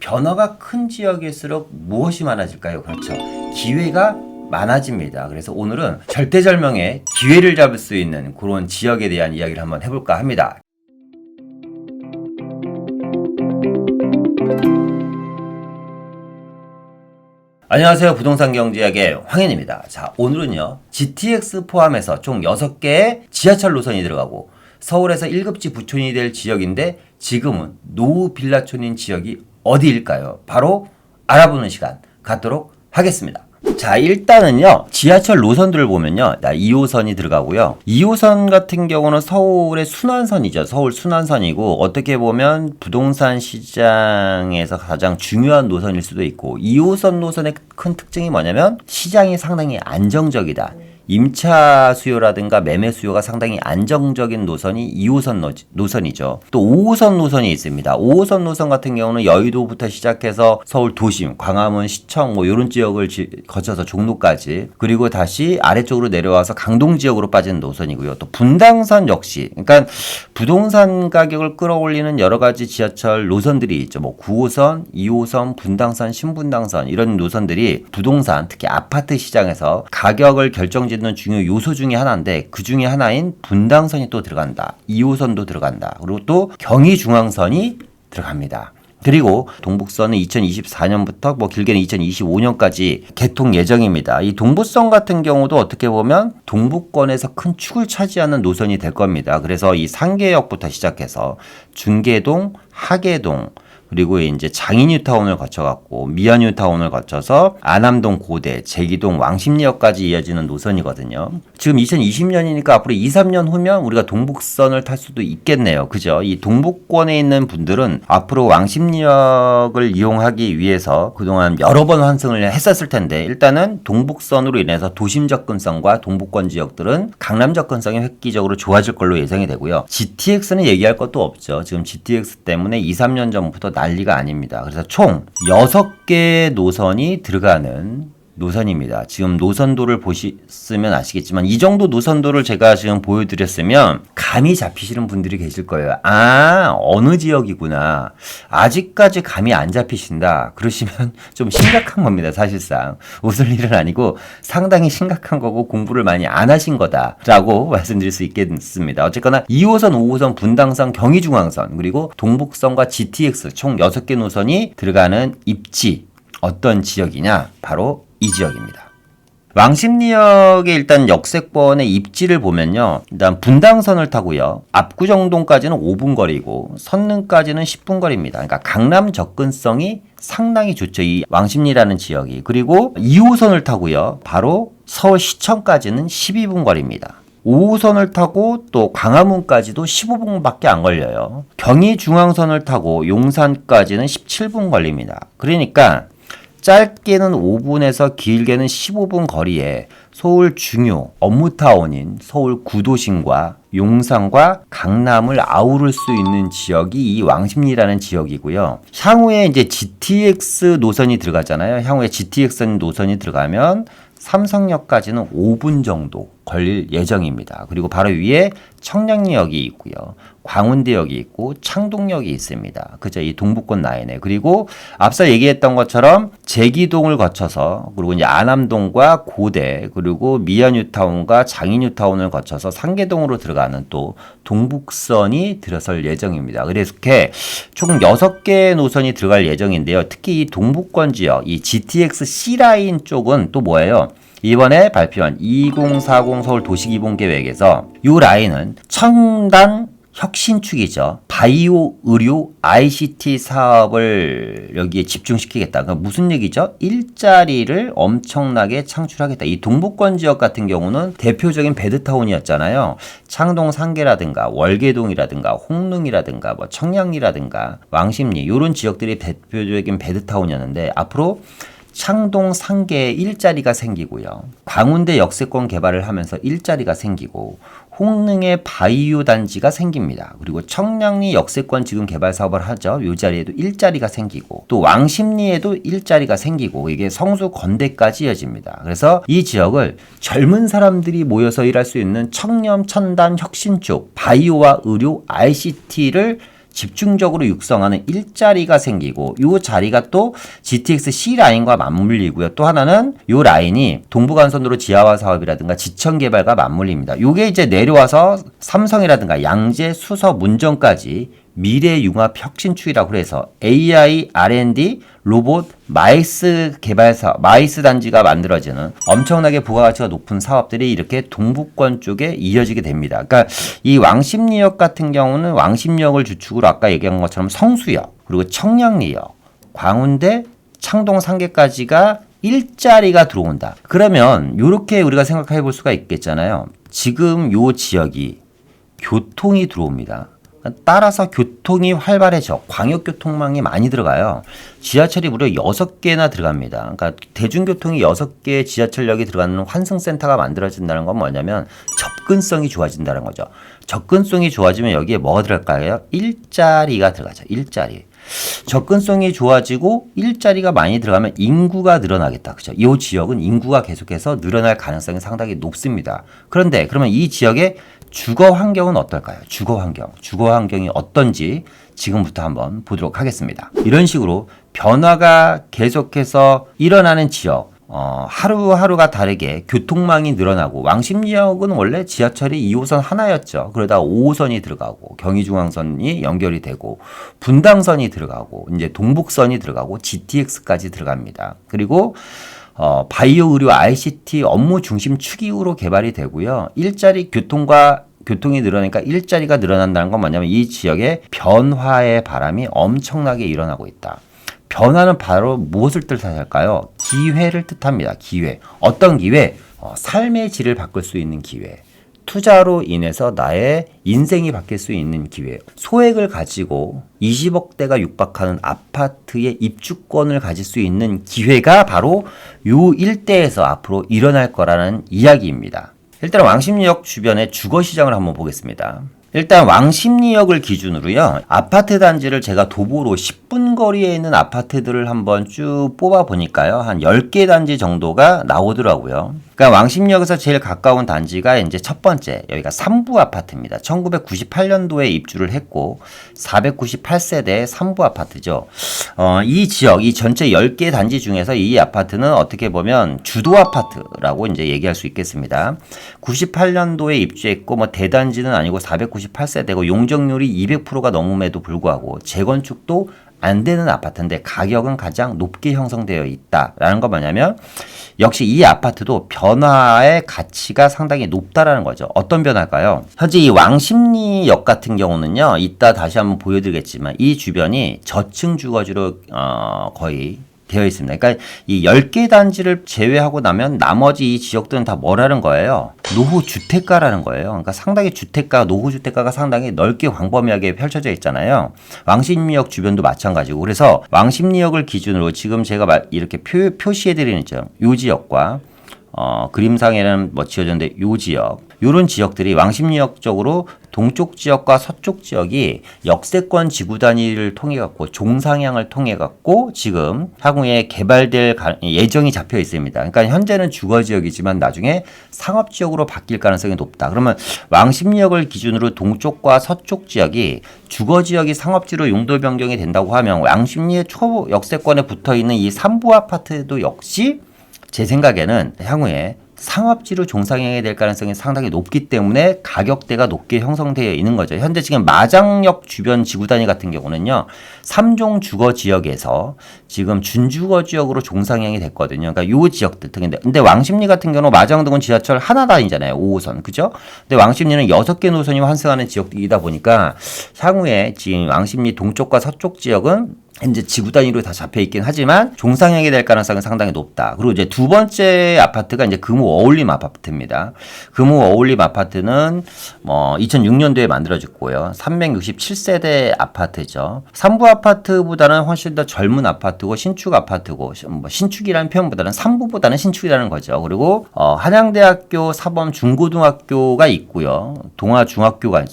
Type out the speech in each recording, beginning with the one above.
변화가 큰 지역일수록 무엇이 많아질까요? 그렇죠. 기회가 많아집니다. 그래서 오늘은 절대절명의 기회를 잡을 수 있는 그런 지역에 대한 이야기를 한번 해볼까 합니다. 안녕하세요. 부동산 경제학의 황현입니다. 자, 오늘은요. GTX 포함해서 총 6개의 지하철 노선이 들어가고 서울에서 1급지 부촌이 될 지역인데 지금은 노후 빌라촌인 지역이 어디일까요? 바로 알아보는 시간 갖도록 하겠습니다. 자, 일단은요, 지하철 노선들을 보면요, 2호선이 들어가고요. 2호선 같은 경우는 서울의 순환선이죠. 서울 순환선이고, 어떻게 보면 부동산 시장에서 가장 중요한 노선일 수도 있고, 2호선 노선의 큰 특징이 뭐냐면, 시장이 상당히 안정적이다. 임차 수요라든가 매매 수요가 상당히 안정적인 노선이 2호선 노선이죠. 또 5호선 노선이 있습니다. 5호선 노선 같은 경우는 여의도부터 시작해서 서울 도심, 광화문, 시청 이런 지역을 거쳐서 종로까지, 그리고 다시 아래쪽으로 내려와서 강동 지역으로 빠지는 노선이고요. 또 분당선 역시, 그러니까 부동산 가격을 끌어올리는 여러 가지 지하철 노선들이 있죠. 9호선, 2호선, 분당선, 신분당선 이런 노선들이 부동산, 특히 아파트 시장에서 가격을 결정짓는 중요 요소 중에 하나인데, 그 중에 하나인 분당선이 또 들어간다. 2호선도 들어간다. 그리고 또 경의중앙선이 들어갑니다. 그리고 동북선은 2024년부터 길게는 2025년까지 개통 예정입니다. 이 동부선 같은 경우도 어떻게 보면 동부권에서 큰 축을 차지하는 노선이 될 겁니다. 그래서 이 상계역부터 시작해서 중계동, 하계동, 그리고 이제 장인뉴타운을 거쳐갖고 미아뉴타운을 거쳐서 안암동 고대, 제기동 왕십리역까지 이어지는 노선이거든요. 지금 2020년이니까 앞으로 2, 3년 후면 우리가 동북선을 탈 수도 있겠네요. 그죠? 이 동북권에 있는 분들은 앞으로 왕십리역을 이용하기 위해서 그동안 여러 번 환승을 했었을 텐데, 일단은 동북선으로 인해서 도심 접근성과 동북권 지역들은 강남 접근성이 획기적으로 좋아질 걸로 예상이 되고요. GTX는 얘기할 것도 없죠. 지금 GTX 때문에 2, 3년 전부터 난리가 아닙니다. 그래서 총 6개의 노선이 들어가는 노선입니다. 지금 노선도를 보시면 아시겠지만 이 정도 노선도를 제가 지금 보여드렸으면 감이 잡히시는 분들이 계실 거예요. 아, 어느 지역이구나. 아직까지 감이 안 잡히신다. 그러시면 좀 심각한 겁니다. 사실상. 웃을 일은 아니고 상당히 심각한 거고 공부를 많이 안 하신 거다라고 말씀드릴 수 있겠습니다. 어쨌거나 2호선, 5호선, 분당선, 경의중앙선, 그리고 동북선과 GTX 총 6개 노선이 들어가는 입지, 어떤 지역이냐? 바로 이 지역입니다. 왕십리역의 일단 역세권의 입지를 보면요. 일단 분당선을 타고요. 압구정동까지는 5분 거리고 선릉까지는 10분 거리입니다. 그러니까 강남 접근성이 상당히 좋죠. 이 왕십리라는 지역이. 그리고 2호선을 타고요. 바로 서울시청까지는 12분 거리입니다. 5호선을 타고 또 광화문까지도 15분밖에 안 걸려요. 경의중앙선을 타고 용산까지는 17분 걸립니다. 그러니까 짧게는 5분에서 길게는 15분 거리에 서울 중요 업무타운인 서울 구도심과 용산과 강남을 아우를 수 있는 지역이 이 왕십리라는 지역이고요. 향후에 이제 GTX 노선이 들어가잖아요. 향후에 GTX 노선이 들어가면 삼성역까지는 5분 정도 걸릴 예정입니다. 그리고 바로 위에 청량리역이 있고요. 광운대역이 있고 창동역이 있습니다. 그죠? 이 동북권 라인에. 그리고 앞서 얘기했던 것처럼 제기동을 거쳐서, 그리고 이제 안암동과 고대, 그리고 미아뉴타운과 장인뉴타운을 거쳐서 상계동으로 들어가는 또 동북선이 들어설 예정입니다. 그래서 이렇게 총 6개의 노선이 들어갈 예정인데요. 특히 이 동북권 지역, 이 GTX C라인 쪽은 또 뭐예요? 이번에 발표한 2040 서울 도시기본 계획에서 이 라인은 첨단 혁신축이죠. 바이오 의료 ICT 사업을 여기에 집중시키겠다. 그러니까 무슨 얘기죠? 일자리를 엄청나게 창출하겠다. 이 동북권 지역 같은 경우는 대표적인 베드타운이었잖아요. 창동 상계라든가 월계동이라든가 홍릉이라든가 청량리라든가 왕십리 이런 지역들이 대표적인 베드타운이었는데, 앞으로 창동 상계에 일자리가 생기고요. 광운대 역세권 개발을 하면서 일자리가 생기고, 홍릉에 바이오 단지가 생깁니다. 그리고 청량리 역세권 지금 개발 사업을 하죠. 이 자리에도 일자리가 생기고, 또 왕십리에도 일자리가 생기고, 이게 성수 건대까지 이어집니다. 그래서 이 지역을 젊은 사람들이 모여서 일할 수 있는 청렴 첨단 혁신 쪽 바이오와 의료 ICT를 집중적으로 육성하는 일자리가 생기고 이 자리가 또 GTX C 라인과 맞물리고요. 또 하나는 이 라인이 동부간선도로 지하화 사업이라든가 지천 개발과 맞물립니다. 이게 이제 내려와서 삼성이라든가 양재, 수서, 문정까지 미래 융합 혁신축이라고 해서 AI, R&D, 로봇, 마이스 개발사, 마이스 단지가 만들어지는 엄청나게 부가가치가 높은 사업들이 이렇게 동부권 쪽에 이어지게 됩니다. 그러니까 이 왕십리역 같은 경우는 왕십리역을 주축으로 아까 얘기한 것처럼 성수역, 그리고 청량리역, 광운대, 창동 상계까지가 일자리가 들어온다. 그러면 이렇게 우리가 생각해 볼 수가 있겠잖아요. 지금 요 지역이 교통이 들어옵니다. 따라서 교통이 활발해져 광역교통망이 많이 들어가요. 지하철이 무려 6개나 들어갑니다. 그러니까 대중교통이 6개의 지하철역이 들어가는 환승센터가 만들어진다는 건 뭐냐면 접근성이 좋아진다는 거죠. 접근성이 좋아지면 여기에 뭐가 들어갈까요? 일자리가 들어가죠. 일자리. 접근성이 좋아지고 일자리가 많이 들어가면 인구가 늘어나겠다. 그죠? 이 지역은 인구가 계속해서 늘어날 가능성이 상당히 높습니다. 그런데 그러면 이 지역의 주거 환경은 어떨까요? 주거 환경이 어떤지 지금부터 한번 보도록 하겠습니다. 이런 식으로 변화가 계속해서 일어나는 지역, 하루하루가 다르게 교통망이 늘어나고 왕십리역은 원래 지하철이 2호선 하나였죠. 그러다 5호선이 들어가고 경의중앙선이 연결이 되고 분당선이 들어가고 이제 동북선이 들어가고 GTX까지 들어갑니다. 그리고 바이오 의료 ICT 업무 중심 축으로 개발이 되고요. 일자리 교통이 늘어나니까 일자리가 늘어난다는 건 뭐냐면 이 지역의 변화의 바람이 엄청나게 일어나고 있다. 변화는 바로 무엇을 뜻할까요? 기회를 뜻합니다. 기회. 어떤 기회? 삶의 질을 바꿀 수 있는 기회. 투자로 인해서 나의 인생이 바뀔 수 있는 기회. 소액을 가지고 20억대가 육박하는 아파트의 입주권을 가질 수 있는 기회가 바로 요 일대에서 앞으로 일어날 거라는 이야기입니다. 일단 왕십리역 주변의 주거시장을 한번 보겠습니다. 일단 왕십리역을 기준으로요. 아파트 단지를 제가 도보로 10분 거리에 있는 아파트들을 한번 쭉 뽑아 보니까요. 한 10개 단지 정도가 나오더라고요. 그러니까 왕십리역에서 제일 가까운 단지가 이제 첫 번째 여기가 삼부 아파트입니다. 1998년도에 입주를 했고 498세대 삼부 아파트죠. 이 지역, 이 전체 10개 단지 중에서 이 아파트는 어떻게 보면 주도 아파트라고 이제 얘기할 수 있겠습니다. 98년도에 입주했고 뭐 대단지는 아니고 498세대고 용적률이 200%가 넘음에도 불구하고 재건축도 안 되는 아파트인데 가격은 가장 높게 형성되어 있다라는 건 뭐냐면 역시 이 아파트도 변화의 가치가 상당히 높다라는 거죠. 어떤 변화일까요? 현재 이 왕십리역 같은 경우는요. 이따 다시 한번 보여드리겠지만 이 주변이 저층 주거지로 거의 되어 있습니다. 그러니까 이 10개 단지를 제외하고 나면 나머지 이 지역들은 다 뭐라는 거예요? 노후주택가라는 거예요. 그러니까 상당히 노후주택가가 상당히 넓게 광범위하게 펼쳐져 있잖아요. 왕십리역 주변도 마찬가지고. 그래서 왕십리역을 기준으로 지금 제가 이렇게 표시해드리는 이 지역과 그림상에는 뭐 지어졌는데 요 지역, 요런 지역들이 왕십리역 쪽으로 동쪽 지역과 서쪽 지역이 역세권 지구 단위를 통해 갖고 종상향을 통해 갖고 지금 향후에 개발될 예정이 잡혀 있습니다. 그러니까 현재는 주거 지역이지만 나중에 상업 지역으로 바뀔 가능성이 높다. 그러면 왕십리역을 기준으로 동쪽과 서쪽 지역이 주거 지역이 상업지로 용도 변경이 된다고 하면 왕십리의 초역세권에 붙어 있는 이 삼부 아파트도 역시 제 생각에는 향후에 상업지로 종상향이 될 가능성이 상당히 높기 때문에 가격대가 높게 형성되어 있는 거죠. 현재 지금 마장역 주변 지구 단위 같은 경우는요. 3종 주거 지역에서 지금 준주거 지역으로 종상향이 됐거든요. 그러니까 요 지역들 등인데 근데 왕십리 같은 경우는 마장동은 지하철 하나 다니잖아요. 5호선. 그죠? 근데 왕십리는 6개 노선이 환승하는 지역이다 보니까 향후에 지금 왕십리 동쪽과 서쪽 지역은 현재 지구 단위로 다 잡혀 있긴 하지만 종상향이 될 가능성은 상당히 높다. 그리고 이제 두 번째 아파트가 이제 금호 어울림 아파트입니다. 금호 어울림 아파트는 2006년도에 만들어졌고요. 367세대 아파트죠. 삼부 아파트보다는 훨씬 더 젊은 아파트고 신축 아파트고 신축이라는 표현보다는 삼부보다는 신축이라는 거죠. 그리고 한양대학교 사범 중고등학교가 있고요. 동마중학교가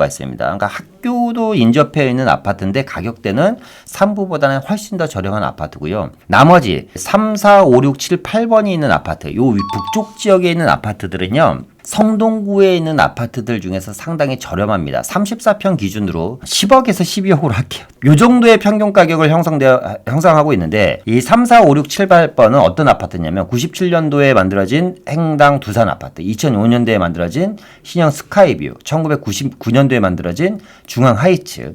있습니다. 그러니까 학교도 인접해 있는 아파트인데 가격대는 3부보다는 훨씬 더 저렴한 아파트고요. 나머지 3, 4, 5, 6, 7, 8번이 있는 아파트, 요 북쪽 지역에 있는 아파트들은요. 성동구에 있는 아파트들 중에서 상당히 저렴합니다. 34평 기준으로 10억에서 12억으로 할게요. 요 정도의 평균 가격을 형성하고 있는데 이 3, 4, 5, 6, 7, 8번은 어떤 아파트냐면 97년도에 만들어진 행당 두산 아파트, 2005년도에 만들어진 신형 스카이뷰, 1999년도에 만들어진 중앙 하이츠,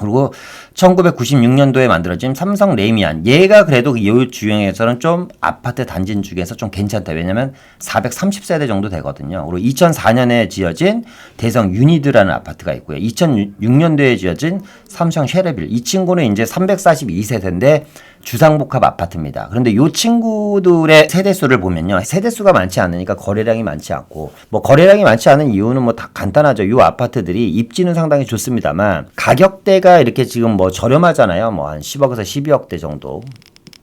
그리고 1996년도에 만들어진 삼성 레이미안. 얘가 그래도 이 주행에서는 좀 아파트 단지 중에서 좀 괜찮다. 왜냐면 430세대 정도 되거든요. 그리고 2004년에 지어진 대성 유니드라는 아파트가 있고요. 2006년도에 지어진 삼성 쉐레빌. 이 친구는 이제 342세대인데 주상복합 아파트입니다. 그런데 이 친구들의 세대수를 보면요. 세대수가 많지 않으니까 거래량이 많지 않고, 뭐 거래량이 많지 않은 이유는 뭐 다 간단하죠. 이 아파트들이 입지는 상당히 좋습니다만 가격대가 이렇게 지금 뭐 저렴하잖아요. 뭐 한 10억에서 12억대 정도.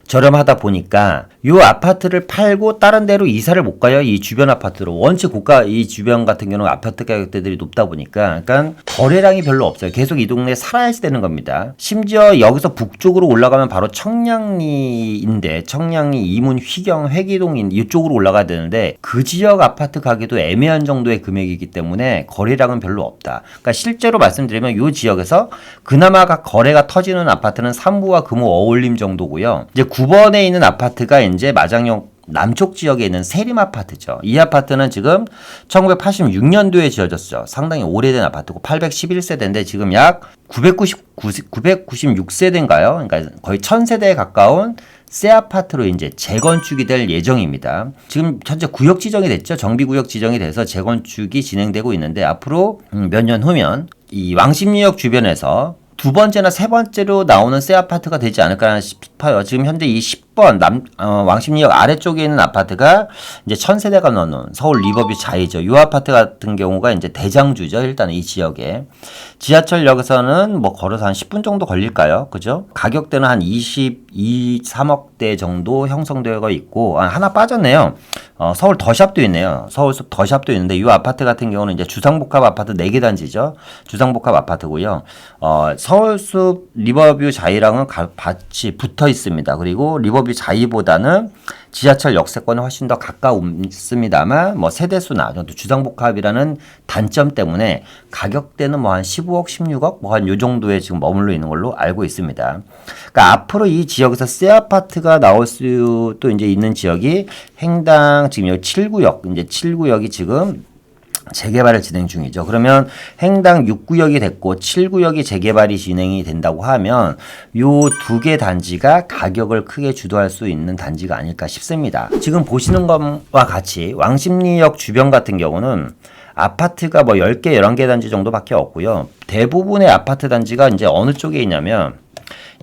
저렴하다 보니까 이 아파트를 팔고 다른 데로 이사를 못 가요. 이 주변 아파트로. 원체 고가 이 주변 같은 경우는 아파트 가격대들이 높다 보니까 그러니까 거래량이 별로 없어요. 계속 이 동네에 살아야지 되는 겁니다. 심지어 여기서 북쪽으로 올라가면 바로 청량리인데 청량리, 이문, 휘경, 회기동 이쪽으로 올라가야 되는데 그 지역 아파트 가기도 애매한 정도의 금액이기 때문에 거래량은 별로 없다. 그러니까 실제로 말씀드리면 이 지역에서 그나마 거래가 터지는 아파트는 삼부와 금호 어울림 정도고요. 이제 9번에 있는 아파트가 이제 마장역 남쪽 지역에 있는 세림 아파트죠. 이 아파트는 지금 1986년도에 지어졌죠. 상당히 오래된 아파트고 811세대인데 지금 약 996세대인가요? 그러니까 거의 1000세대에 가까운 새 아파트로 이제 재건축이 될 예정입니다. 지금 현재 구역 지정이 됐죠. 정비구역 지정이 돼서 재건축이 진행되고 있는데 앞으로 몇 년 후면 이 왕십리역 주변에서 두 번째나 세 번째로 나오는 새 아파트가 되지 않을까 싶어요. 지금 현재 이 10번 왕십리역 아래쪽에 있는 아파트가 이제 1000세대가 넘는 서울 리버뷰 자이죠. 이 아파트 같은 경우가 이제 대장주죠. 일단 이 지역에. 지하철역에서는 뭐 걸어서 한 10분 정도 걸릴까요? 그죠? 가격대는 한 22, 3억대 정도 형성되어 있고, 하나 빠졌네요. 서울 더샵도 있네요. 서울 더샵도 있는데, 이 아파트 같은 경우는 이제 주상복합 아파트 4개 단지죠. 주상복합 아파트고요. 서울숲 리버뷰 자이랑은 같이 붙어 있습니다. 그리고 리버뷰 자이보다는 지하철 역세권에 훨씬 더 가까웠습니다만 뭐 세대수나 주상복합이라는 단점 때문에 가격대는 뭐 한 15억, 16억 뭐 한 요 정도에 지금 머물러 있는 걸로 알고 있습니다. 그러니까 앞으로 이 지역에서 새 아파트가 나올 수도 이제 있는 지역이 행당 지금 여기 7구역, 이제 7구역이 지금 재개발을 진행 중이죠. 그러면 행당 6구역이 됐고 7구역이 재개발이 진행이 된다고 하면 요 두 개 단지가 가격을 크게 주도할 수 있는 단지가 아닐까 싶습니다. 지금 보시는 것과 같이 왕십리역 주변 같은 경우는 아파트가 뭐 10개, 11개 단지 정도밖에 없고요. 대부분의 아파트 단지가 이제 어느 쪽에 있냐면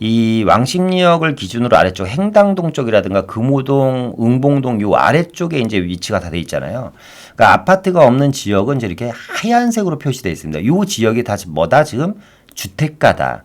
이 왕십리역을 기준으로 아래쪽 행당동 쪽이라든가 금호동, 응봉동 요 아래쪽에 이제 위치가 다 돼 있잖아요. 그러니까 아파트가 없는 지역은 이제 이렇게 하얀색으로 표시되어 있습니다. 요 지역이 다 뭐다 지금 주택가다.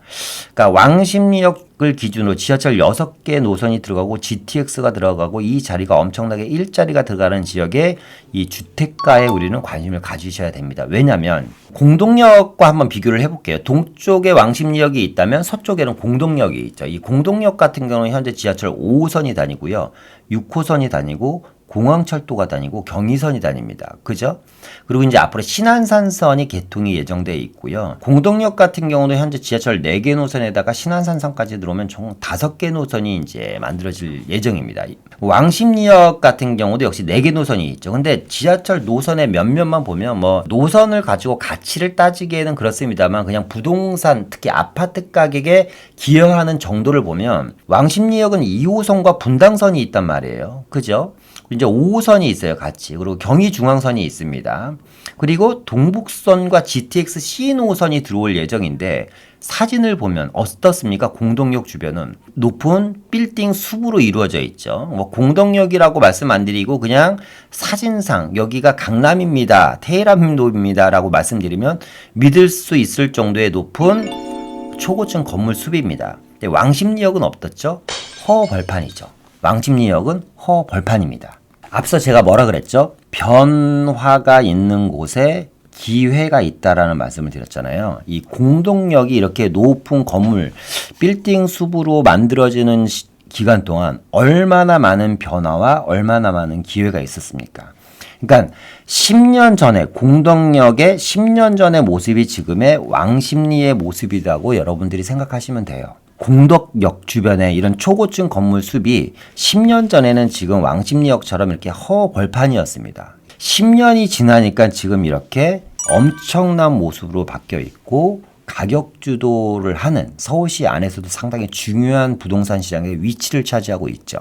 그러니까 왕십리역을 기준으로 지하철 6개 노선이 들어가고 GTX가 들어가고 이 자리가 엄청나게 일자리가 들어가는 지역에 이 주택가에 우리는 관심을 가지셔야 됩니다. 왜냐하면 공동역과 한번 비교를 해볼게요. 동쪽에 왕십리역이 있다면 서쪽에는 공동역이 있죠. 이 공동역 같은 경우는 현재 지하철 5호선이 다니고요. 6호선이 다니고 공항철도가 다니고 경의선이 다닙니다. 그죠? 그리고 이제 앞으로 신안산선이 개통이 예정되어 있고요. 공동역 같은 경우는 현재 지하철 4개 노선에다가 신안산선까지 들어오면 총 5개 노선이 이제 만들어질 예정입니다. 왕십리역 같은 경우도 역시 4개 노선이 있죠. 근데 지하철 노선의 몇몇만 보면 뭐 노선을 가지고 가치를 따지기에는 그렇습니다만 그냥 부동산 특히 아파트 가격에 기여하는 정도를 보면 왕십리역은 2호선과 분당선이 있단 말이에요. 그죠? 이제 5호선이 있어요, 같이. 그리고 경의중앙선이 있습니다. 그리고 동북선과 GTX C1호선이 들어올 예정인데 사진을 보면 어떻습니까? 공동역 주변은 높은 빌딩 숲으로 이루어져 있죠. 뭐 공동역이라고 말씀 안 드리고 그냥 사진상 여기가 강남입니다, 테헤란로입니다라고 말씀드리면 믿을 수 있을 정도의 높은 초고층 건물 숲입니다. 근데 왕십리역은 어떻죠? 허벌판이죠. 왕십리역은 허벌판입니다. 앞서 제가 뭐라 그랬죠? 변화가 있는 곳에 기회가 있다라는 말씀을 드렸잖아요. 이 공동역이 이렇게 높은 건물, 빌딩 숲으로 만들어지는 기간 동안 얼마나 많은 변화와 얼마나 많은 기회가 있었습니까? 그러니까 10년 전에 공덕역의 10년 전의 모습이 지금의 왕십리의 모습이라고 여러분들이 생각하시면 돼요. 공덕역 주변에 이런 초고층 건물 숲이 10년 전에는 지금 왕십리역처럼 이렇게 허벌판이었습니다. 10년이 지나니까 지금 이렇게 엄청난 모습으로 바뀌어 있고 가격 주도를 하는 서울시 안에서도 상당히 중요한 부동산 시장의 위치를 차지하고 있죠.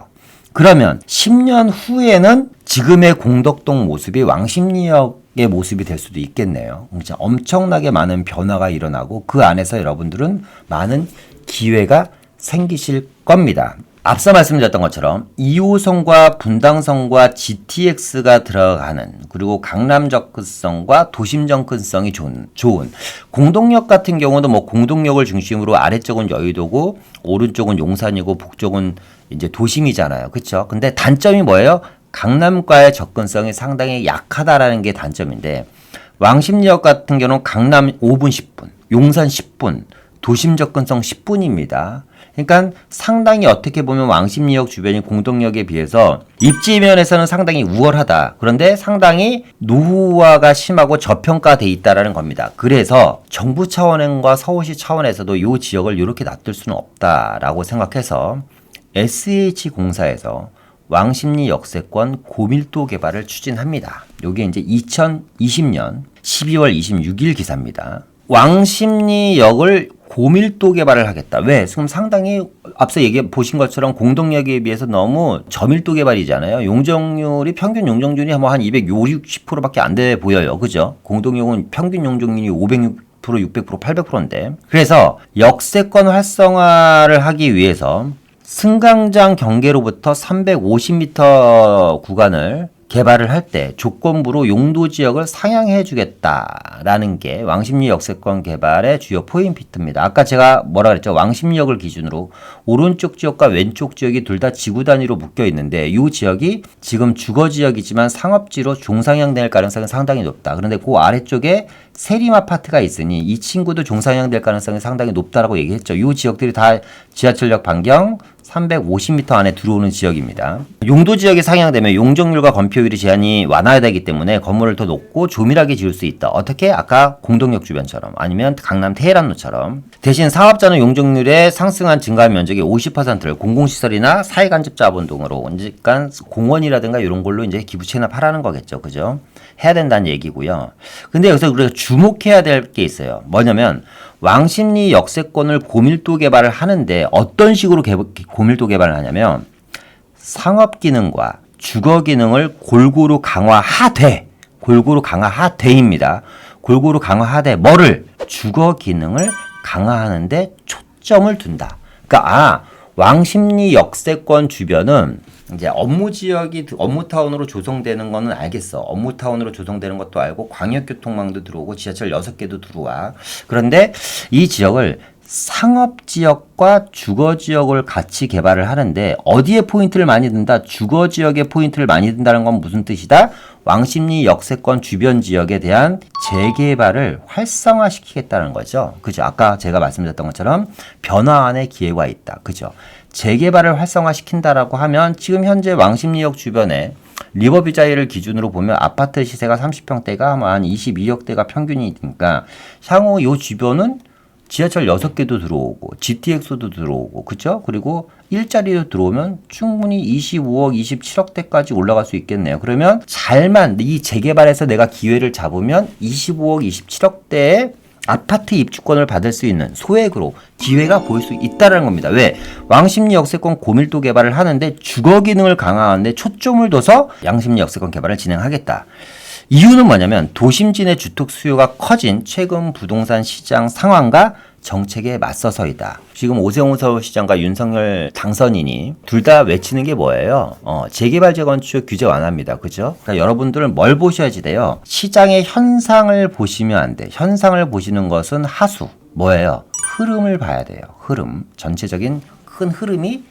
그러면 10년 후에는 지금의 공덕동 모습이 왕십리역의 모습이 될 수도 있겠네요. 진짜 엄청나게 많은 변화가 일어나고 그 안에서 여러분들은 많은 기회가 생기실 겁니다. 앞서 말씀드렸던 것처럼 2호선과 분당선과 GTX가 들어가는 그리고 강남 접근성과 도심 접근성이 좋은 공동역 같은 경우도 뭐 공동역을 중심으로 아래쪽은 여의도고 오른쪽은 용산이고 북쪽은 이제 도심이잖아요. 그렇죠? 근데 단점이 뭐예요? 강남과의 접근성이 상당히 약하다라는 게 단점인데 왕십리역 같은 경우는 강남 5분 10분, 용산 10분, 도심 접근성 10분입니다. 그러니까 상당히 어떻게 보면 왕십리역 주변이 공동역에 비해서 입지 면에서는 상당히 우월하다. 그런데 상당히 노후화가 심하고 저평가돼 있다라는 겁니다. 그래서 정부 차원과 서울시 차원에서도 이 지역을 이렇게 놔둘 수는 없다라고 생각해서 SH공사에서 왕십리 역세권 고밀도 개발을 추진합니다. 이게 이제 2020년 12월 26일 기사입니다. 왕십리역을 고밀도 개발을 하겠다. 왜? 지금 상당히 앞서 얘기해 보신 것처럼 공동역에 비해서 너무 저밀도 개발이잖아요. 용적률이 평균 용적률이 한 260%밖에 안 돼 보여요. 그죠? 공동역은 평균 용적률이 500% 600%, 800%인데. 그래서 역세권 활성화를 하기 위해서 승강장 경계로부터 350m 구간을 개발을 할 때 조건부로 용도 지역을 상향해 주겠다라는 게 왕십리 역세권 개발의 주요 포인트입니다. 아까 제가 뭐라 그랬죠? 왕십리역을 기준으로 오른쪽 지역과 왼쪽 지역이 둘 다 지구 단위로 묶여 있는데 이 지역이 지금 주거 지역이지만 상업지로 종상향될 가능성이 상당히 높다. 그런데 그 아래쪽에 세림 아파트가 있으니 이 친구도 종상향될 가능성이 상당히 높다라고 얘기했죠. 이 지역들이 다 지하철역 반경 350m 안에 들어오는 지역입니다. 용도 지역이 상향되면 용적률과 건폐율이 제한이 완화되기 때문에 건물을 더 높고 조밀하게 지을 수 있다. 어떻게? 아까 공동역 주변처럼 아니면 강남 테헤란로처럼. 대신 사업자는 용적률의 상승한 증가 면적의 50%를 공공시설이나 사회간접자본 등으로 그러니까 공원이라든가 이런 걸로 이제 기부 체납하라는 거겠죠. 그죠? 해야 된다는 얘기고요. 근데 여기서 우리가 주목해야 될 게 있어요. 뭐냐면 왕십리 역세권을 고밀도 개발을 하는데 어떤 식으로 고밀도 개발을 하냐면 상업 기능과 주거 기능을 골고루 강화하되입니다. 골고루 강화하되 뭐를? 주거 기능을 강화하는데 초점을 둔다. 그러니까 왕십리 역세권 주변은 이제 업무타운으로 조성되는 거는 알겠어. 업무타운으로 조성되는 것도 알고 광역교통망도 들어오고 지하철 6개도 들어와. 그런데 이 지역을 상업지역과 주거지역을 같이 개발을 하는데 어디에 포인트를 많이 든다? 주거지역에 포인트를 많이 든다는 건 무슨 뜻이다? 왕십리 역세권 주변 지역에 대한 재개발을 활성화시키겠다는 거죠. 그죠? 아까 제가 말씀드렸던 것처럼 변화안의 기회가 있다. 그죠? 재개발을 활성화시킨다라고 하면 지금 현재 왕십리역 주변에 리버뷰자이를 기준으로 보면 아파트 시세가 30평대가 한 22억대가 평균이니까 향후 이 주변은 지하철 6개도 들어오고 GTX도 들어오고 그쵸? 그리고 일자리도 들어오면 충분히 25억, 27억대까지 올라갈 수 있겠네요. 그러면 잘만 이 재개발에서 내가 기회를 잡으면 25억, 27억대의 아파트 입주권을 받을 수 있는 소액으로 기회가 보일 수 있다는 겁니다. 왜? 왕십리 역세권 고밀도 개발을 하는데 주거 기능을 강화하는데 초점을 둬서 왕십리 역세권 개발을 진행하겠다. 이유는 뭐냐면 도심진의 주택 수요가 커진 최근 부동산 시장 상황과 정책에 맞서서이다. 지금 오세훈 서울시장과 윤석열 당선인이 둘 다 외치는 게 뭐예요? 재개발 재건축 규제 완화입니다. 그죠? 그러니까 여러분들은 뭘 보셔야지 돼요? 시장의 현상을 보시면 안 돼. 현상을 보시는 것은 하수. 뭐예요? 흐름을 봐야 돼요. 흐름. 전체적인 큰 흐름이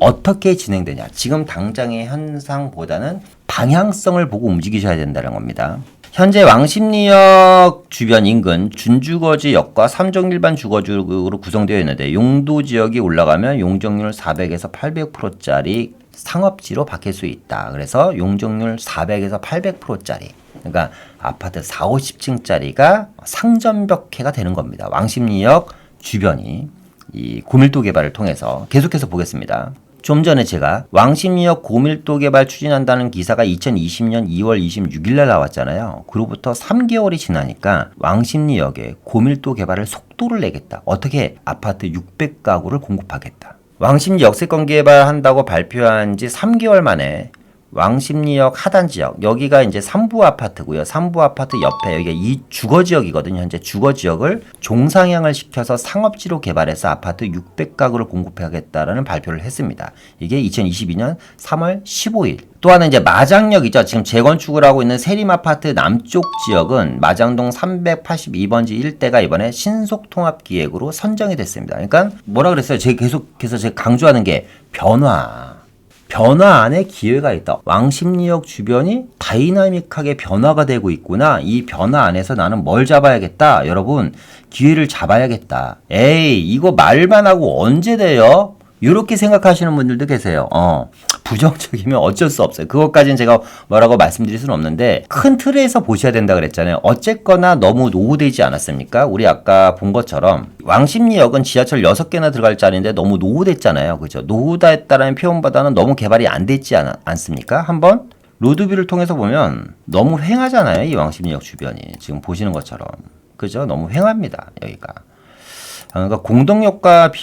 어떻게 진행되냐. 지금 당장의 현상보다는 방향성을 보고 움직이셔야 된다는 겁니다. 현재 왕십리역 주변 인근 준주거지역과 3종 일반 주거지역으로 구성되어 있는데 용도 지역이 올라가면 용적률 400에서 800%짜리 상업지로 바뀔 수 있다. 그래서 용적률 400에서 800%짜리 그러니까 아파트 4, 50층짜리가 상전벽해가 되는 겁니다. 왕십리역 주변이 이 고밀도 개발을 통해서 계속해서 보겠습니다. 좀 전에 제가 왕십리역 고밀도 개발 추진한다는 기사가 2020년 2월 26일 날 나왔잖아요. 그로부터 3개월이 지나니까 왕십리역에 고밀도 개발을 속도를 내겠다. 어떻게? 아파트 600가구를 공급하겠다. 왕십리 역세권 개발한다고 발표한 지 3개월 만에 왕십리역 하단 지역 여기가 이제 3부 아파트고요. 3부 아파트 옆에 여기가 이 주거 지역이거든요. 현재 주거 지역을 종상향을 시켜서 상업지로 개발해서 아파트 600가구를 공급하겠다라는 발표를 했습니다. 이게 2022년 3월 15일. 또 하나 이제 마장역이죠. 지금 재건축을 하고 있는 세림 아파트 남쪽 지역은 마장동 382번지 일대가 이번에 신속통합 기획으로 선정이 됐습니다. 그러니까 뭐라 그랬어요? 제가 계속해서 제가 강조하는 게 변화 안에 기회가 있다. 왕십리역 주변이 다이나믹하게 변화가 되고 있구나. 이 변화 안에서 나는 뭘 잡아야겠다. 여러분, 기회를 잡아야겠다. 에이, 이거 말만 하고 언제 돼요? 이렇게 생각하시는 분들도 계세요. 부정적이면 어쩔 수 없어요. 그것까지는 제가 뭐라고 말씀드릴 수는 없는데 큰 틀에서 보셔야 된다 그랬잖아요. 어쨌거나 너무 노후되지 않았습니까? 우리 아까 본 것처럼 왕십리역은 지하철 6개나 들어갈 자리인데 너무 노후됐잖아요. 그죠? 노후됐다라는 표현보다는 너무 개발이 안 됐지 않습니까? 한번 로드뷰를 통해서 보면 너무 휑하잖아요. 이 왕십리역 주변이. 지금 보시는 것처럼. 그죠? 너무 휑합니다. 여기가. 그러니까 공동역과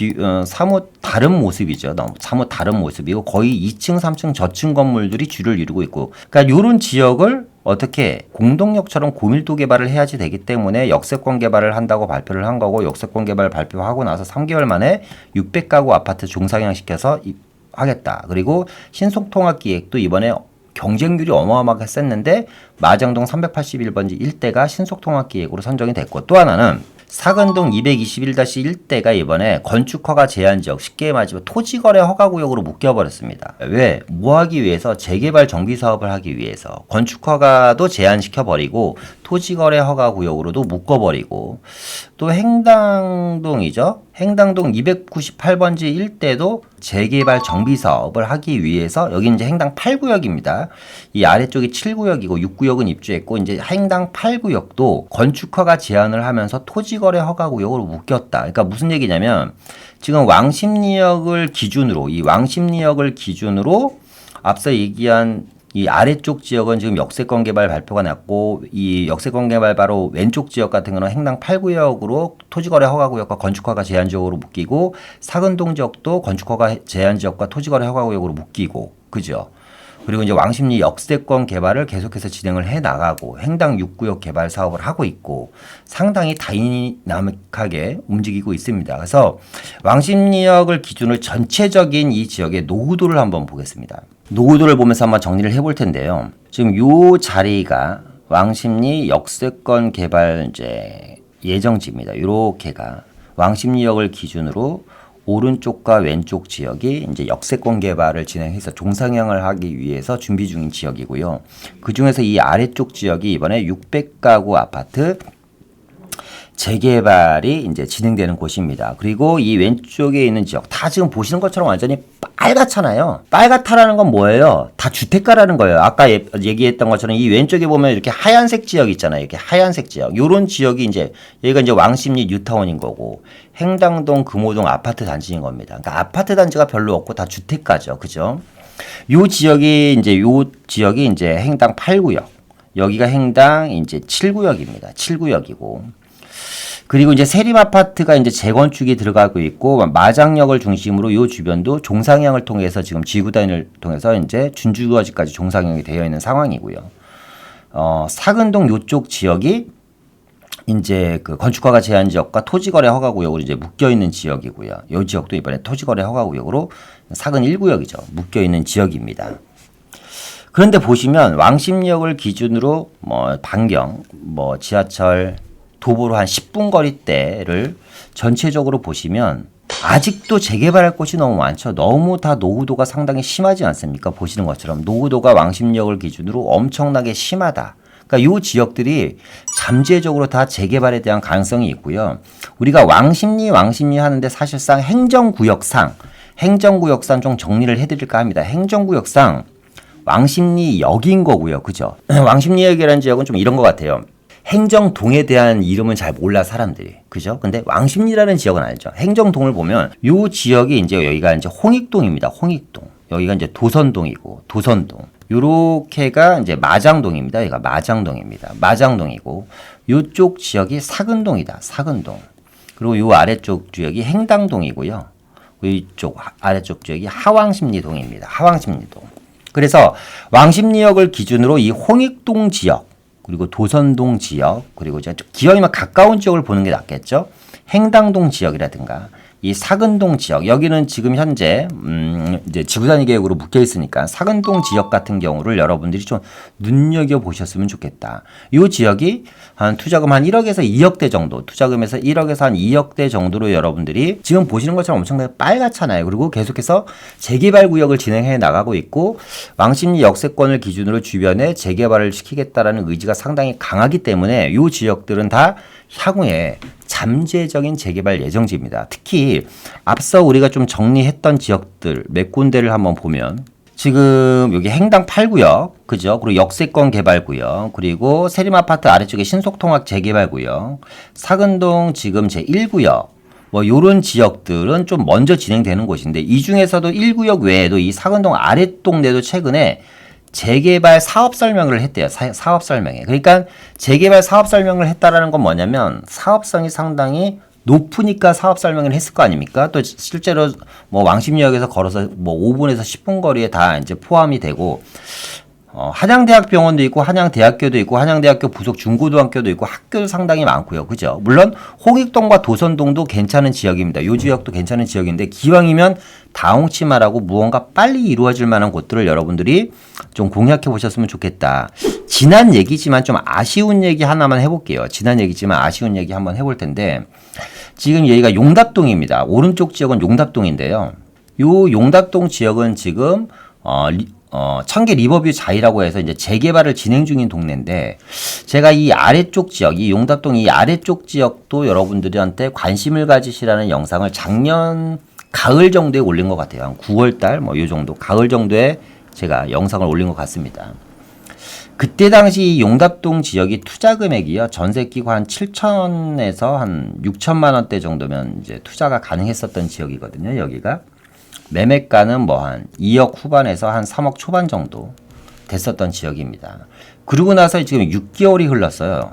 사뭇 다른 모습이죠. 사뭇 다른 모습이고 거의 2층, 3층 저층 건물들이 주를 이루고 있고 그러니까 이런 지역을 어떻게 공동역처럼 고밀도 개발을 해야지 되기 때문에 역세권 개발을 한다고 발표를 한 거고 역세권 개발 발표하고 나서 3개월 만에 600가구 아파트 종상향시켜서 하겠다. 그리고 신속통합 기획도 이번에 경쟁률이 어마어마하게 셌는데 마장동 381번지 일대가 신속통합 기획으로 선정이 됐고 또 하나는 사근동 221-1대가 이번에 건축허가 제한지역 쉽게 말하면 토지거래 허가구역으로 묶여버렸습니다. 왜? 뭐 하기 위해서? 재개발 정비사업을 하기 위해서 건축허가도 제한시켜버리고 토지거래 허가구역으로도 묶어버리고 또 행당동이죠. 행당동 298번지 일대도 재개발 정비사업을 하기 위해서 여기 이제 행당 8구역입니다. 이 아래쪽이 7구역이고 6구역은 입주했고 이제 행당 8구역도 건축허가 제한을 하면서 토지거래 허가구역으로 묶였다. 그러니까 무슨 얘기냐면 지금 왕십리역을 기준으로 앞서 얘기한 이 아래쪽 지역은 지금 역세권 개발 발표가 났고 이 역세권 개발 바로 왼쪽 지역 같은 경우는 행당 8구역으로 토지거래 허가구역과 건축허가 제한지역으로 묶이고 사근동 지역도 건축허가 제한지역과 토지거래 허가구역으로 묶이고 그죠? 그리고 이제 왕십리 역세권 개발을 계속해서 진행을 해 나가고 행당 6구역 개발 사업을 하고 있고 상당히 다이나믹하게 움직이고 있습니다. 그래서 왕십리역을 기준으로 전체적인 이 지역의 노후도를 한번 보겠습니다. 노후도를 보면서 한번 정리를 해볼 텐데요. 지금 요 자리가 왕십리 역세권 개발 이제 예정지입니다. 요렇게가 왕십리역을 기준으로 오른쪽과 왼쪽 지역이 이제 역세권 개발을 진행해서 종상향을 하기 위해서 준비 중인 지역이고요. 그 중에서 이 아래쪽 지역이 이번에 600가구 아파트 재개발이 이제 진행되는 곳입니다. 그리고 이 왼쪽에 있는 지역 다 지금 보시는 것처럼 완전히 빨갛잖아요. 빨갛다라는 건 뭐예요? 다 주택가라는 거예요. 아까 얘기했던 것처럼 이 왼쪽에 보면 이렇게 하얀색 지역 있잖아요. 이렇게 하얀색 지역. 요런 지역이 이제 여기가 이제 왕십리 뉴타운인 거고 행당동 금호동 아파트 단지인 겁니다. 그러니까 아파트 단지가 별로 없고 다 주택가죠. 그죠? 요 지역이 이제 행당 8구역. 여기가 행당 이제 7구역입니다. 7구역이고 그리고 이제 세림 아파트가 이제 재건축이 들어가고 있고 마장역을 중심으로 이 주변도 종상향을 통해서 지금 지구단위를 통해서 이제 준주거지까지 종상향이 되어 있는 상황이고요. 사근동 요쪽 지역이 이제 그 건축허가 제한 지역과 토지거래 허가구역으로 이제 묶여 있는 지역이고요. 이 지역도 이번에 토지거래 허가구역으로 사근 1구역이죠. 묶여 있는 지역입니다. 그런데 보시면 왕십리역을 기준으로 반경, 지하철 도보로 한 10분 거리대를 전체적으로 보시면 아직도 재개발할 곳이 너무 많죠. 너무 다 노후도가 상당히 심하지 않습니까? 보시는 것처럼 노후도가 왕십리역을 기준으로 엄청나게 심하다. 그러니까 이 지역들이 잠재적으로 다 재개발에 대한 가능성이 있고요. 우리가 왕십리 하는데 사실상 행정구역상 좀 정리를 해드릴까 합니다. 행정구역상 왕십리역인 거고요. 그죠? 왕십리역이라는 지역은 좀 이런 것 같아요. 행정동에 대한 이름은 잘 몰라 사람들이. 그죠? 근데 왕십리라는 지역은 알죠. 행정동을 보면 요 지역이 이제 여기가 이제 홍익동입니다. 홍익동. 여기가 이제 도선동이고 도선동. 요렇게가 이제 마장동입니다. 여기가 마장동입니다. 마장동이고 요쪽 지역이 사근동이다. 사근동. 그리고 요 아래쪽 지역이 행당동이고요. 이쪽 아래쪽 지역이 하왕십리동입니다. 하왕십리동. 그래서 왕십리역을 기준으로 이 홍익동 지역 그리고 도선동 지역 그리고 이제 기왕이면 가까운 지역을 보는 게 낫겠죠. 행당동 지역이라든가 이 사근동 지역 여기는 지금 현재 이제 지구단위 계획으로 묶여 있으니까 사근동 지역 같은 경우를 여러분들이 좀 눈여겨 보셨으면 좋겠다. 이 지역이 한 투자금 한 1억에서 2억대 정도, 투자금에서 1억에서 한 2억대 정도로 여러분들이 지금 보시는 것처럼 엄청나게 빨갛잖아요. 그리고 계속해서 재개발 구역을 진행해 나가고 있고 왕십리 역세권을 기준으로 주변에 재개발을 시키겠다라는 의지가 상당히 강하기 때문에 이 지역들은 다 향후에 잠재적인 재개발 예정지입니다. 특히 앞서 우리가 좀 정리했던 지역들 몇 군데를 한번 보면 지금 여기 행당 8구역 그죠? 그리고 역세권 개발구역 그리고 세림아파트 아래쪽에 신속통합 재개발구역 사근동 지금 제1구역 뭐 요런 지역들은 좀 먼저 진행되는 곳인데 이 중에서도 1구역 외에도 이 사근동 아랫동네도 최근에 재개발 사업 설명을 했대요. 사업 설명에. 그러니까 재개발 사업 설명을 했다라는 건 뭐냐면 사업성이 상당히 높으니까 사업 설명을 했을 거 아닙니까? 또 실제로 뭐 왕십리역에서 걸어서 뭐 5분에서 10분 거리에 다 이제 포함이 되고 한양대학병원도 있고 한양대학교도 있고 한양대학교 부속 중고등학교도 있고 학교도 상당히 많고요. 그죠? 물론 홍익동과 도선동도 괜찮은 지역입니다. 이 지역도 괜찮은 지역인데 기왕이면 다홍치마라고 무언가 빨리 이루어질 만한 곳들을 여러분들이 좀 공략해 보셨으면 좋겠다. 지난 얘기지만 좀 아쉬운 얘기 하나만 해볼게요. 지난 얘기지만 아쉬운 얘기 한번 해볼 텐데 지금 여기가 용답동입니다. 오른쪽 지역은 용답동인데요. 요 용답동 지역은 지금 청계 리버뷰 자이라고 해서 이제 재개발을 진행 중인 동네인데 제가 이 아래쪽 지역, 이 용답동 이 아래쪽 지역도 여러분들한테 관심을 가지시라는 영상을 작년 가을 정도에 올린 것 같아요. 한 9월달 뭐 요 정도 가을 정도에 제가 영상을 올린 것 같습니다. 그때 당시 용답동 지역이 투자 금액이요. 전세 끼고 한 7천에서 한 6천만 원대 정도면 이제 투자가 가능했었던 지역이거든요. 여기가. 매매가는 뭐 한 2억 후반에서 한 3억 초반 정도 됐었던 지역입니다. 그러고 나서 지금 6개월이 흘렀어요.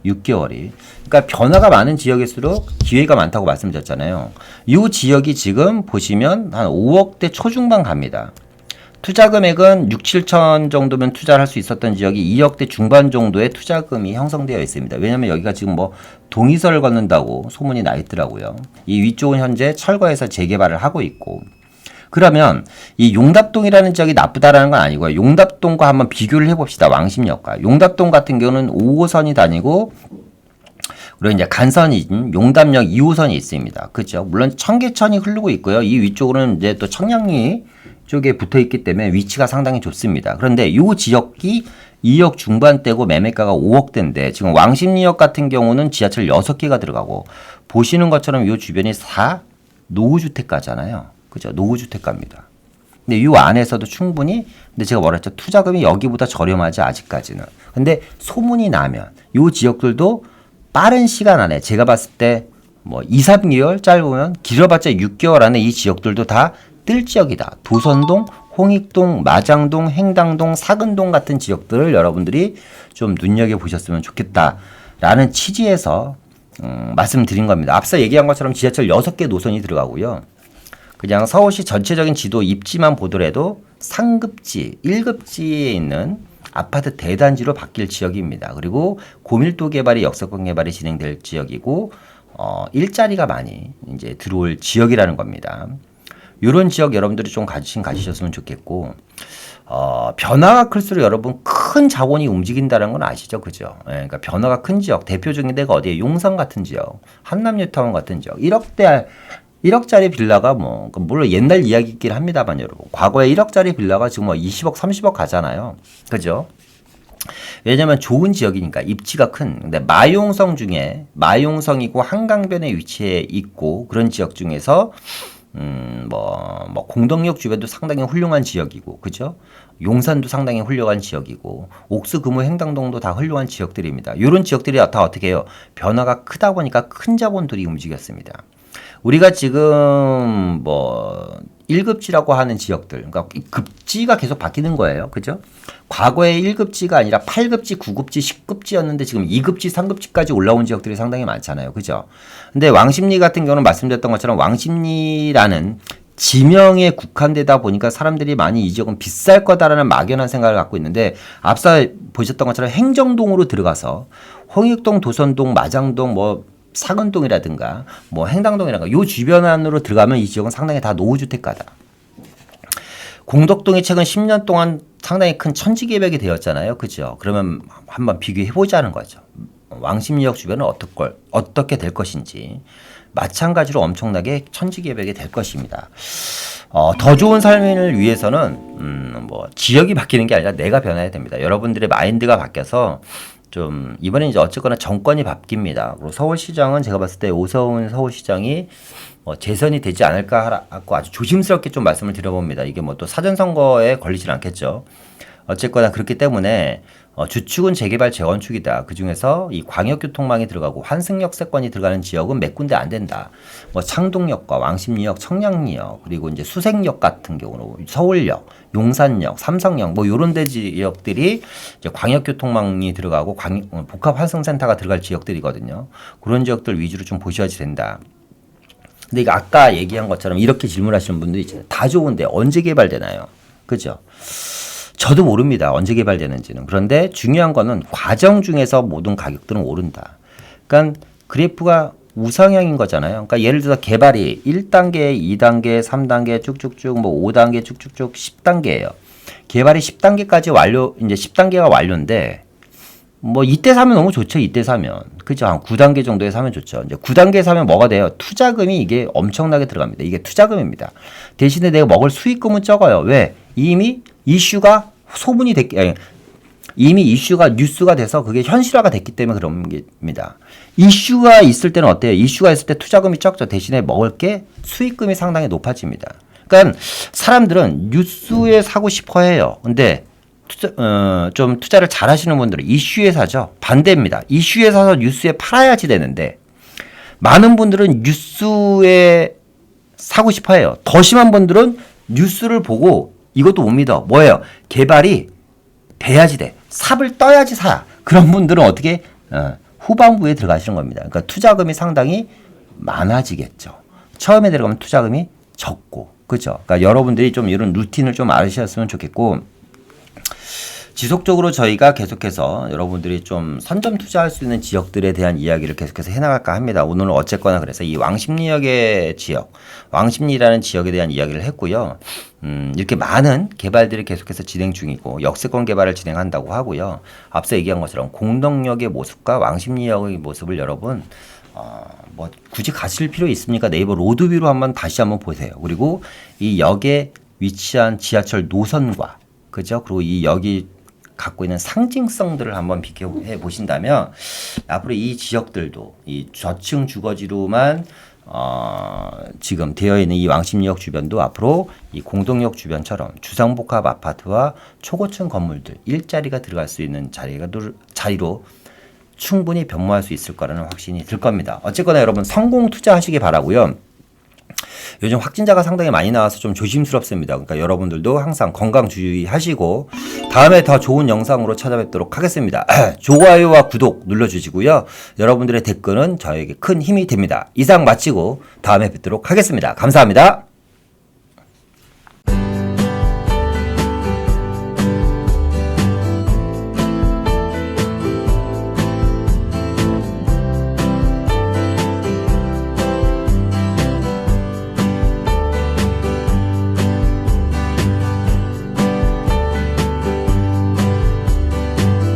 6개월이. 그러니까 변화가 많은 지역일수록 기회가 많다고 말씀드렸잖아요. 이 지역이 지금 보시면 한 5억대 초중반 갑니다. 투자 금액은 6, 7천 정도면 투자를 할 수 있었던 지역이 2억대 중반 정도의 투자금이 형성되어 있습니다. 왜냐하면 여기가 지금 뭐 동의서를 걷는다고 소문이 나 있더라고요. 이 위쪽은 현재 철거해서 재개발을 하고 있고 그러면 이 용답동이라는 지역이 나쁘다라는 건 아니고요. 용답동과 한번 비교를 해봅시다. 왕십역과. 용답동 같은 경우는 5호선이 다니고 그리고 이제 간선인 용담역 2호선이 있습니다. 그렇죠? 물론 청계천이 흐르고 있고요. 이 위쪽으로는 이제 또 청량리 쪽에 붙어 있기 때문에 위치가 상당히 좋습니다. 그런데 이 지역이 2억 중반대고 매매가가 5억대인데 지금 왕십리역 같은 경우는 지하철 6개가 들어가고 보시는 것처럼 이 주변이 다 노후주택가잖아요. 그죠? 노후주택가입니다. 근데 이 안에서도 충분히 근데 제가 뭐라 했죠? 투자금이 여기보다 저렴하지 아직까지는. 근데 소문이 나면 이 지역들도 빠른 시간 안에 제가 봤을 때 뭐 2, 3개월 짧으면 길어봤자 6개월 안에 이 지역들도 다 뜰 지역이다. 도선동, 홍익동, 마장동, 행당동, 사근동 같은 지역들을 여러분들이 좀 눈여겨보셨으면 좋겠다라는 취지에서 말씀드린 겁니다. 앞서 얘기한 것처럼 지하철 6개 노선이 들어가고요. 그냥 서울시 전체적인 지도 입지만 보더라도 상급지, 1급지에 있는 아파트 대단지로 바뀔 지역입니다. 그리고 고밀도 개발이 역세권 개발이 진행될 지역이고 일자리가 많이 이제 들어올 지역이라는 겁니다. 이런 지역 여러분들이 좀 가지셨으면 좋겠고 변화가 클수록 여러분 큰 자본이 움직인다는 건 아시죠? 그죠? 예, 그러니까 변화가 큰 지역 대표적인 데가 어디에 용산 같은 지역, 한남뉴타운 같은 지역 1억짜리 빌라가 뭐 물론 옛날 이야기이긴 합니다만 여러분 과거에 1억짜리 빌라가 지금 뭐 20억 30억 가잖아요. 그죠? 왜냐면 좋은 지역이니까 입지가 큰. 근데 마용성 중에 마용성이고 한강변에 위치해 있고 그런 지역 중에서 공덕역 주변도 상당히 훌륭한 지역이고, 그죠? 용산도 상당히 훌륭한 지역이고, 옥수, 금호, 행당동도 다 훌륭한 지역들입니다. 이런 지역들이 다 어떻게 해요? 변화가 크다 보니까 큰 자본들이 움직였습니다. 우리가 지금 1급지라고 하는 지역들, 그러니까 급지가 계속 바뀌는 거예요. 그죠? 과거에 1급지가 아니라 8급지, 9급지, 10급지였는데 지금 2급지, 3급지까지 올라온 지역들이 상당히 많잖아요. 그죠? 근데 왕십리 같은 경우는 말씀드렸던 것처럼 왕십리라는 지명에 국한되다 보니까 사람들이 많이 이 지역은 비쌀 거다라는 막연한 생각을 갖고 있는데, 앞서 보셨던 것처럼 행정동으로 들어가서 홍익동, 도선동, 마장동, 상은동이라든가 행당동이라든가 요 주변 안으로 들어가면 이 지역은 상당히 다 노후주택가다. 공덕동이 최근 10년 동안 상당히 큰 천지개벽이 되었잖아요. 그죠? 그러면 한번 비교해보자는 거죠. 왕십리역 주변은 어떻게 될 것인지 마찬가지로 엄청나게 천지개벽이 될 것입니다. 더 좋은 삶을 위해서는 지역이 바뀌는 게 아니라 내가 변해야 됩니다. 여러분들의 마인드가 바뀌어서 좀 이번에 이제 어쨌거나 정권이 바뀝니다. 그리고 서울시장은 제가 봤을 때 오세훈 서울시장이 재선이 되지 않을까 하고 아주 조심스럽게 좀 말씀을 드려봅니다. 이게 또 사전선거에 걸리진 않겠죠. 어쨌거나 그렇기 때문에 주축은 재개발 재건축이다. 그중에서 이 광역교통망이 들어가고 환승역세권이 들어가는 지역은 몇 군데 안 된다. 창동역과 왕십리역, 청량리역, 그리고 이제 수색역 같은 경우는 서울역, 용산역, 삼성역 요런 데 지역들이 이제 광역교통망이 들어가고 복합 환승센터가 들어갈 지역들이거든요. 그런 지역들 위주로 좀 보셔야지 된다. 근데 이거 아까 얘기한 것처럼 이렇게 질문하시는 분들이 있잖아요. 다 좋은데 언제 개발되나요? 그죠? 저도 모릅니다. 언제 개발되는지는. 그런데 중요한 거는 과정 중에서 모든 가격들은 오른다. 그러니까 그래프가 우상향인 거잖아요. 그러니까 예를 들어서 개발이 1단계, 2단계, 3단계 쭉쭉쭉 5단계 쭉쭉쭉 10단계예요. 개발이 10단계까지 이제 10단계가 완료인데 이때 사면 너무 좋죠. 이때 사면. 그죠? 한 9단계 정도에 사면 좋죠. 이제 9단계에 사면 뭐가 돼요? 투자금이 이게 엄청나게 들어갑니다. 이게 투자금입니다. 대신에 내가 먹을 수익금은 적어요. 왜? 이미 이슈가 이미 이슈가 뉴스가 돼서 그게 현실화가 됐기 때문에 그런 겁니다. 이슈가 있을 때는 어때요? 이슈가 있을 때 투자금이 적죠. 대신에 먹을 게 수익금이 상당히 높아집니다. 그러니까 사람들은 뉴스에 사고 싶어 해요. 근데 좀 투자를 잘 하시는 분들은 이슈에 사죠. 반대입니다. 이슈에 사서 뉴스에 팔아야지 되는데 많은 분들은 뉴스에 사고 싶어 해요. 더 심한 분들은 뉴스를 보고 이것도 못 믿어. 뭐예요? 개발이 돼야지 돼. 삽을 떠야지 사. 그런 분들은 어떻게 후반부에 들어가시는 겁니다. 그러니까 투자금이 상당히 많아지겠죠. 처음에 들어가면 투자금이 적고, 그죠? 그러니까 여러분들이 좀 이런 루틴을 좀 알으셨으면 좋겠고, 지속적으로 저희가 계속해서 여러분들이 좀 선점 투자할 수 있는 지역들에 대한 이야기를 계속해서 해나갈까 합니다. 오늘은 어쨌거나 그래서 이 왕십리역의 지역, 왕십리라는 지역에 대한 이야기를 했고요. 이렇게 많은 개발들이 계속해서 진행 중이고 역세권 개발을 진행한다고 하고요. 앞서 얘기한 것처럼 공덕역의 모습과 왕십리역의 모습을 여러분 굳이 가실 필요 있습니까? 네이버 로드뷰로 다시 한번 보세요. 그리고 이 역에 위치한 지하철 노선과 그죠? 그리고 이 역이 갖고 있는 상징성들을 한번 비교해 보신다면 앞으로 이 지역들도 이 저층 주거지로만 지금 되어 있는 이 왕십리역 주변도 앞으로 이 공동역 주변처럼 주상복합 아파트와 초고층 건물들 일자리가 들어갈 수 있는 자리로 충분히 변모할 수 있을 거라는 확신이 들 겁니다. 어쨌거나 여러분 성공 투자하시기 바라고요. 요즘 확진자가 상당히 많이 나와서 좀 조심스럽습니다. 그러니까 여러분들도 항상 건강 주의하시고 다음에 더 좋은 영상으로 찾아뵙도록 하겠습니다. 좋아요와 구독 눌러주시고요. 여러분들의 댓글은 저에게 큰 힘이 됩니다. 이상 마치고 다음에 뵙도록 하겠습니다. 감사합니다.